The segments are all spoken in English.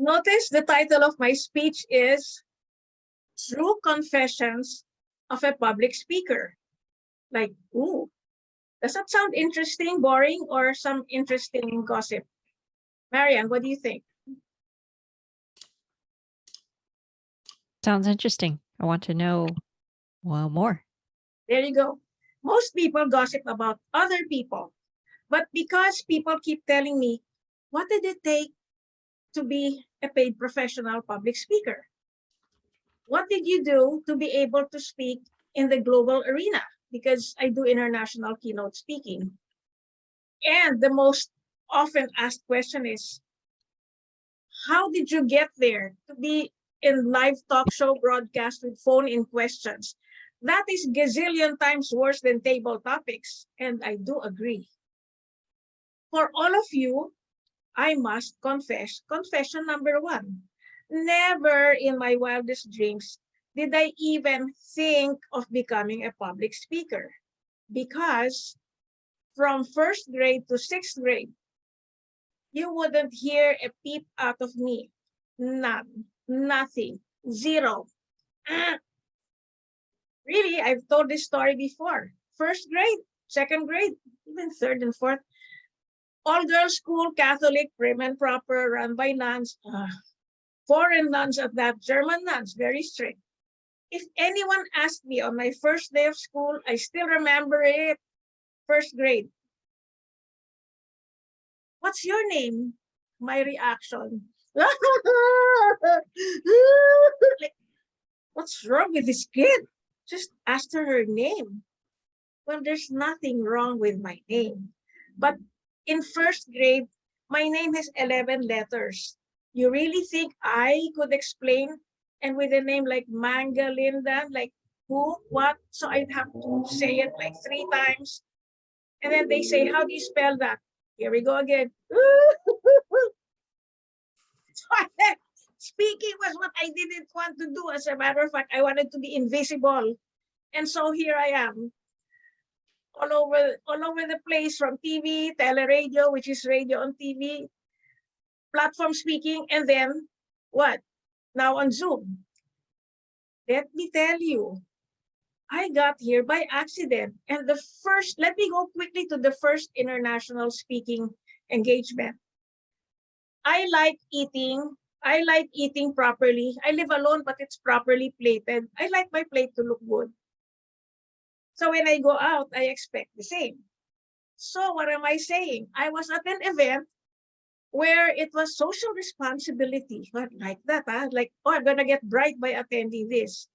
Notice the title of my speech is True Confessions of a Public Speaker. Like, ooh, does that sound interesting, boring, or some interesting gossip? Marianne, what do you think? Sounds interesting. I want to know more. There you go. Most people gossip about other people. But because people keep telling me, what did it take to be a paid professional public speaker? What did you do to be able to speak in the global arena? Because I do international keynote speaking. And the most often asked question is, how did you get there to be in live talk show broadcast with phone-in questions? That is gazillion times worse than table topics. And I do agree. For all of you, I must confess, confession number one. Never in my wildest dreams did I even think of becoming a public speaker. Because from first grade to sixth grade, you wouldn't hear a peep out of me. None, nothing, zero. Really, I've told this story before. First grade, second grade, even third and fourth. All-girls school, Catholic, prim and proper, run by nuns. Foreign nuns at that, German nuns, very strict. If anyone asked me on my first day of school, I still remember it, first grade. What's your name? My reaction. What's wrong with this kid? Just asked her name. Well, there's nothing wrong with my name. But in first grade, my name has 11 letters. You really think I could explain? And with a name like Mangalindan, like who, what? So I'd have to say it like 3 times. And then they say, how do you spell that? Here we go again. Speaking was what I didn't want to do. As a matter of fact, I wanted to be invisible. And so here I am, all over the place, from TV, teleradio, which is radio on TV, platform speaking, and then what? Now on Zoom. Let me tell you, I got here by accident. And let me go quickly to the first international speaking engagement. I like eating properly. I live alone, but it's properly plated. I like my plate to look good. So when I go out, I expect the same. So what am I saying? I was at an event where it was social responsibility. What, like that, huh? Like, oh, I'm going to get bright by attending this.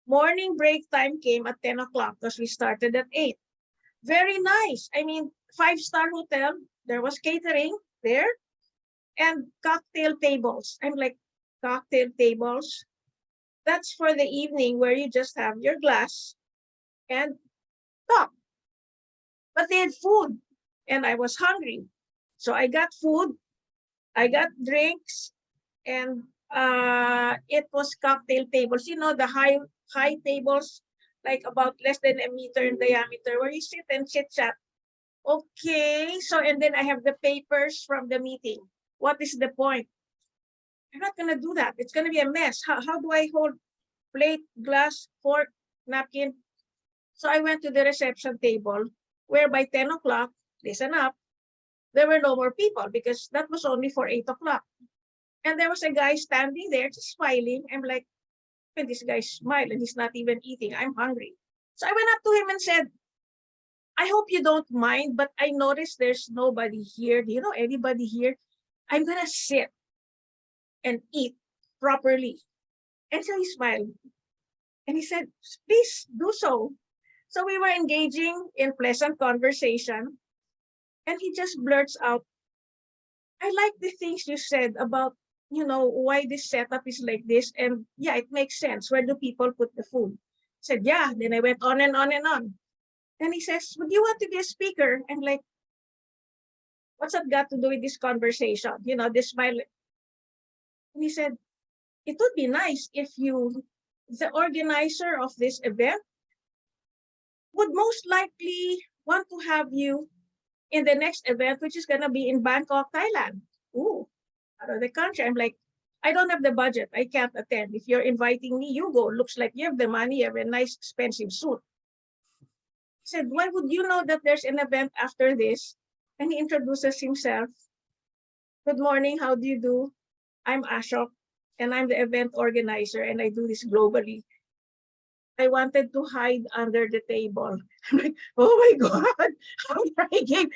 Morning break time came at 10 o'clock because we started at 8. Very nice. I mean, 5-star hotel. There was catering there and cocktail tables. I'm like, cocktail tables? That's for the evening where you just have your glass and talk. But they had food and I was hungry. So I got food, I got drinks, and it was cocktail tables. You know, the high tables, like about less than a meter in diameter, where you sit and chit chat. Okay, so and then I have the papers from the meeting. What is the point? I'm not gonna do that. It's gonna be a mess. How do I hold plate, glass, fork, napkin? So I went to the reception table, where by 10 o'clock, listen up, there were no more people because that was only for 8 o'clock. And there was a guy standing there just smiling. I'm like, when this guy smiled and he's not even eating, I'm hungry. So I went up to him and said, I hope you don't mind, but I noticed there's nobody here. Do you know anybody here? I'm gonna sit and eat properly. And so he smiled. And he said, please do so. So we were engaging in pleasant conversation. And he just blurts out, I like the things you said about, you know, why this setup is like this. And yeah, it makes sense. Where do people put the food? I said, yeah. Then I went on and on and on. And he says, would you want to be a speaker? I'm like, what's that got to do with this conversation? You know, this smile. And he said, it would be nice if you, the organizer of this event, would most likely want to have you in the next event, which is going to be in Bangkok, Thailand. Ooh, out of the country. I'm like, I don't have the budget. I can't attend. If you're inviting me, you go. Looks like you have the money. You have a nice, expensive suit. I said, why would you know that there's an event after this? And he introduces himself. Good morning. How do you do? I'm Ashok, and I'm the event organizer, and I do this globally. I wanted to hide under the table. I'm like, oh my God, I'm bragging.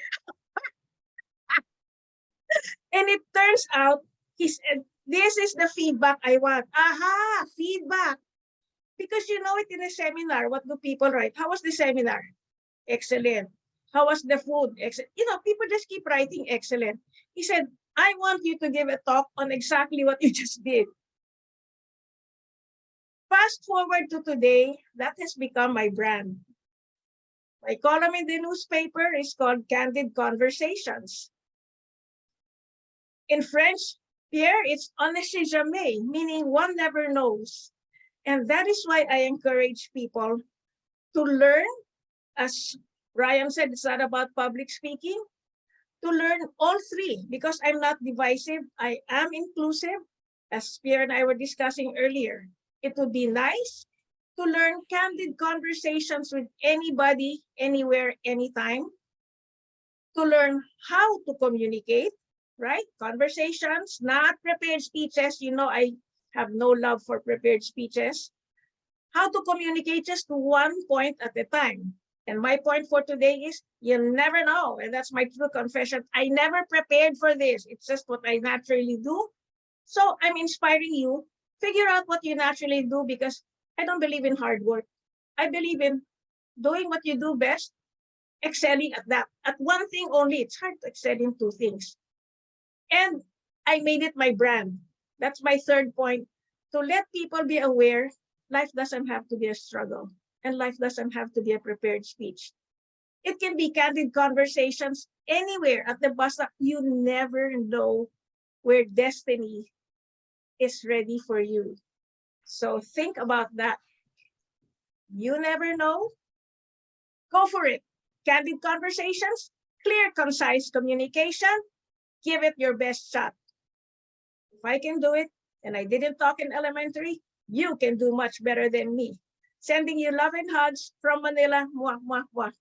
And it turns out, he said, this is the feedback I want. Aha, feedback. Because you know it in a seminar, what do people write? How was the seminar? Excellent. How was the food? Excellent. You know, people just keep writing excellent. He said, I want you to give a talk on exactly what you just did. Fast forward to today, that has become my brand. My column in the newspaper is called Candid Conversations. In French, Pierre, it's on ne sait jamais, meaning one never knows. And that is why I encourage people to learn, as Ryan said, it's not about public speaking, to learn all three, because I'm not divisive, I am inclusive, as Pierre and I were discussing earlier. It would be nice to learn candid conversations with anybody, anywhere, anytime, to learn how to communicate, right? Conversations, not prepared speeches. You know, I have no love for prepared speeches. How to communicate just to one point at a time. And my point for today is, you never know. And that's my true confession. I never prepared for this. It's just what I naturally do. So I'm inspiring you. Figure out what you naturally do, because I don't believe in hard work. I believe in doing what you do best, excelling at that. At one thing only, it's hard to excel in two things. And I made it my brand. That's my third point. To let people be aware, life doesn't have to be a struggle, and life doesn't have to be a prepared speech. It can be candid conversations anywhere at the bus stop. You never know where destiny is ready for you. So think about that. You never know. Go for it. Candid conversations, clear, concise communication. Give it your best shot. If I can do it, and I didn't talk in elementary, you can do much better than me. Sending you love and hugs from Manila. Mwah, mwah, mwah.